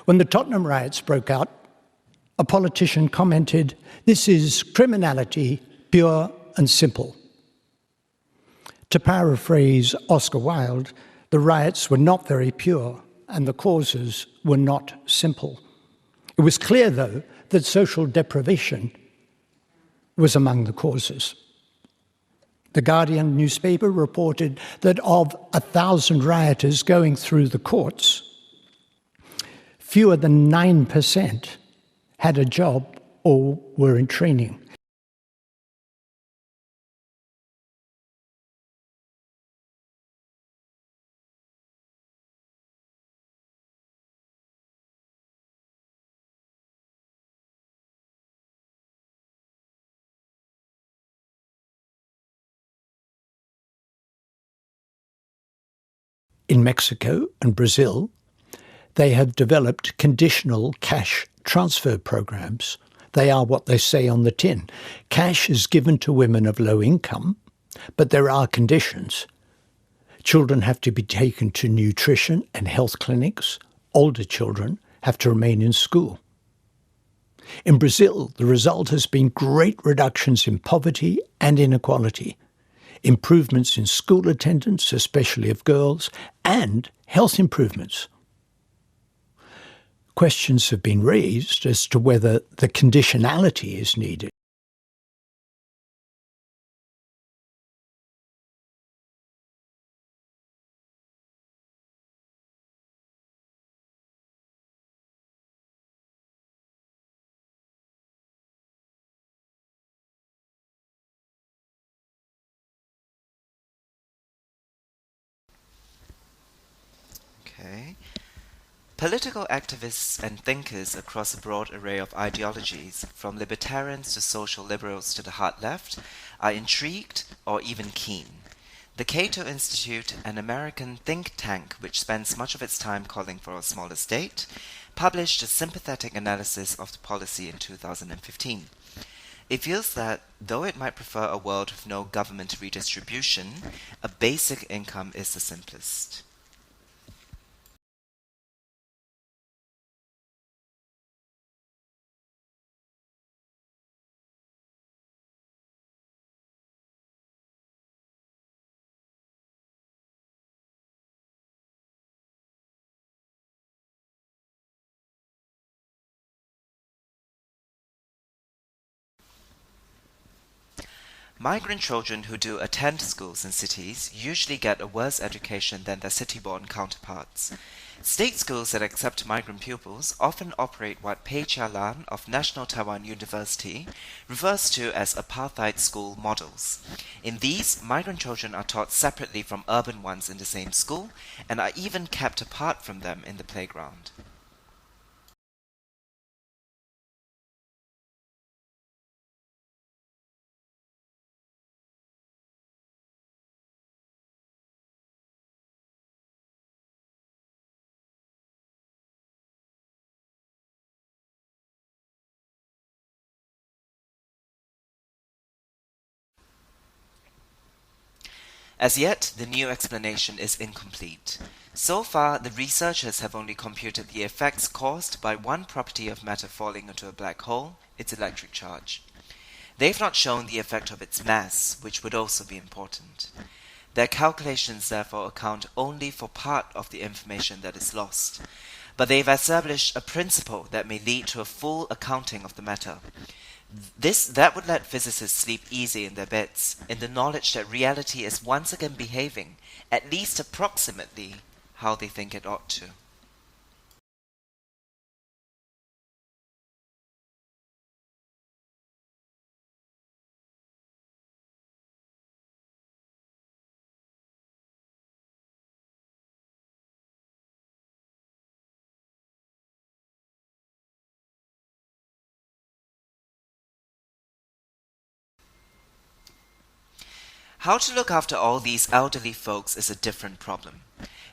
When the Tottenham riots broke out, a politician commented, "This is criminality, pure and simple." To paraphrase Oscar Wilde, the riots were not very pure and the causes were not simple. It was clear, though, that social deprivation was among the causes. The Guardian newspaper reported that of 1,000 rioters going through the courts, fewer than 9% had a job or were in training. In Mexico and Brazil, they have developed conditional cash transfer programs. They are what they say on the tin. Cash is given to women of low income, but there are conditions. Children have to be taken to nutrition and health clinics. Older children have to remain in school. In Brazil, the result has been great reductions in poverty and inequality, improvements in school attendance, especially of girls, and health improvements. Questions have been raised as to whether the conditionality is needed. Okay. Political activists and thinkers across a broad array of ideologies, from libertarians to social liberals to the hard left, are intrigued or even keen. The Cato Institute, an American think tank which spends much of its time calling for a smaller state, published a sympathetic analysis of the policy in 2015. It feels that, though it might prefer a world with no government redistribution, a basic income is the simplest. Migrant children who do attend schools in cities usually get a worse education than their city-born counterparts. State schools that accept migrant pupils often operate what Pei Chia-lan of National Taiwan University refers to as apartheid school models. In these, migrant children are taught separately from urban ones in the same school and are even kept apart from them in the playground. As yet, the new explanation is incomplete. So far, the researchers have only computed the effects caused by one property of matter falling into a black hole, its electric charge. They've not shown the effect of its mass, which would also be important. Their calculations therefore account only for part of the information that is lost, but they've established a principle that may lead to a full accounting of the matter. That would let physicists sleep easy in their beds, in the knowledge that reality is once again behaving, at least approximately, how they think it ought to. How to look after all these elderly folks is a different problem.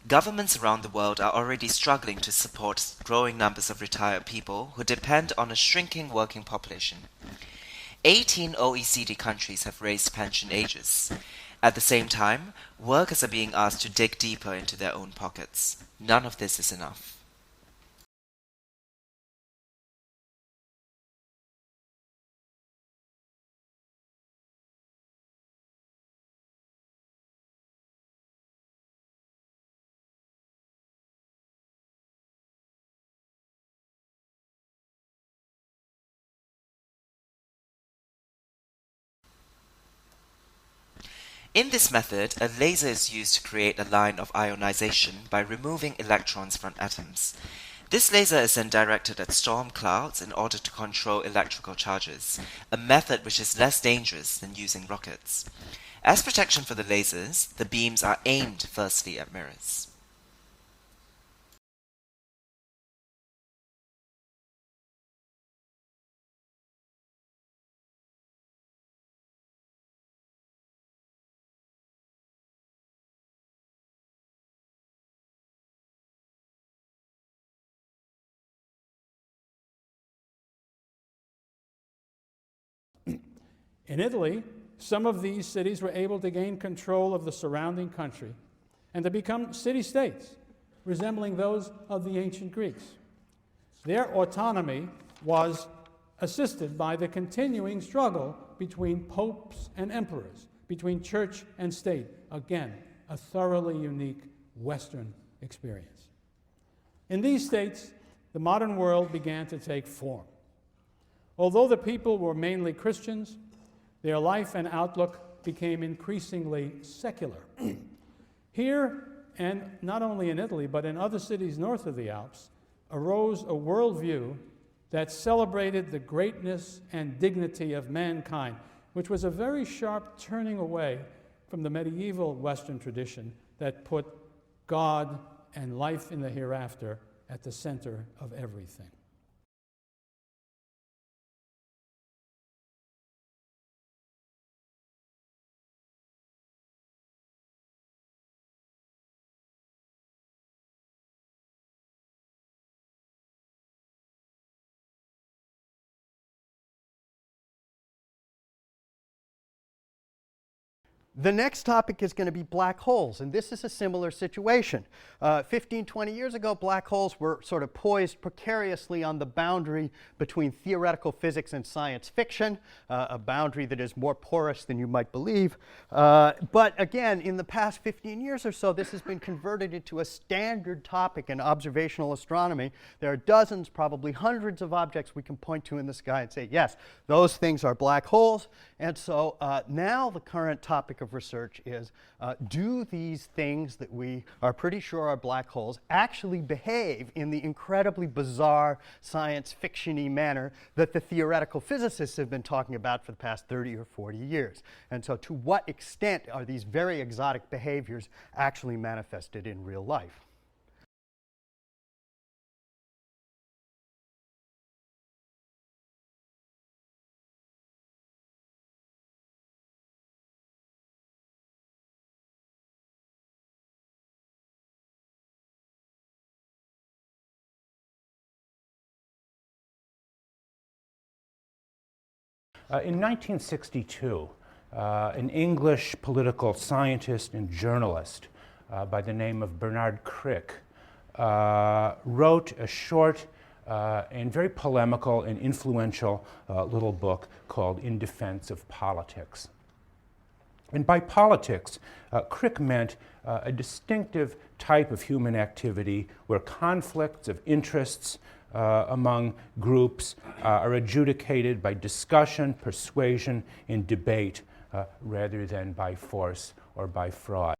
Governments around the world are already struggling to support growing numbers of retired people who depend on a shrinking working population. 18 OECD countries have raised pension ages. At the same time, workers are being asked to dig deeper into their own pockets. None of this is enough. In this method, a laser is used to create a line of ionization by removing electrons from atoms. This laser is then directed at storm clouds in order to control electrical charges, a method which is less dangerous than using rockets. As protection for the lasers, the beams are aimed firstly at mirrors. In Italy, some of these cities were able to gain control of the surrounding country and to become city-states, resembling those of the ancient Greeks. Their autonomy was assisted by the continuing struggle between popes and emperors, between church and state. Again, a thoroughly unique Western experience. In these states, the modern world began to take form. Although the people were mainly Christians, their life and outlook became increasingly secular. Here, and not only in Italy, but in other cities north of the Alps, arose a worldview that celebrated the greatness and dignity of mankind, which was a very sharp turning away from the medieval Western tradition that put God and life in the hereafter at the center of everything. The next topic is going to be black holes, and this is a similar situation. 15, 20 years ago, black holes were sort of poised precariously on the boundary between theoretical physics and science fiction, a boundary that is more porous than you might believe. But again, in the past 15 years or so, this has been converted into a standard topic in observational astronomy. There are dozens, probably hundreds of objects we can point to in the sky and say, yes, those things are black holes. And so now the current topic of research is, do these things that we are pretty sure are black holes actually behave in the incredibly bizarre science fiction-y manner that the theoretical physicists have been talking about for the past 30 or 40 years? And so to what extent are these very exotic behaviors actually manifested in real life? In 1962, an English political scientist and journalist by the name of Bernard Crick wrote a short and very polemical and influential little book called In Defense of Politics. And by politics, Crick meant a distinctive type of human activity where conflicts of interests among groups are adjudicated by discussion, persuasion, and debate rather than by force or by fraud.